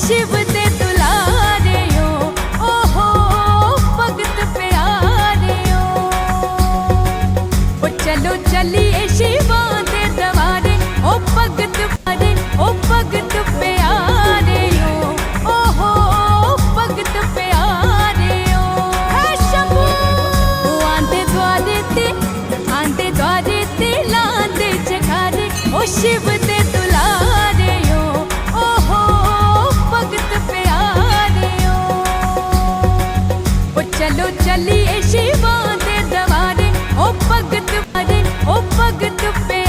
शिव दे दुलारे हो, ओहो भगत प्यारे हो। ओ चलो चलिए शिवा दे दवारे, ओ भगत प्यारे, ओ भगत प्यारे हो, ओहो भगत प्यारे हो। है शंभू आंदे द्वारे ते लांदे जगारे, ओ शिव दे दुलारे हो, ओहो भगत प्यारे हो। ओ चलो चलिए शिवा दे दवारे, ओ भगत प्यारे, ओ भगत प्यारे।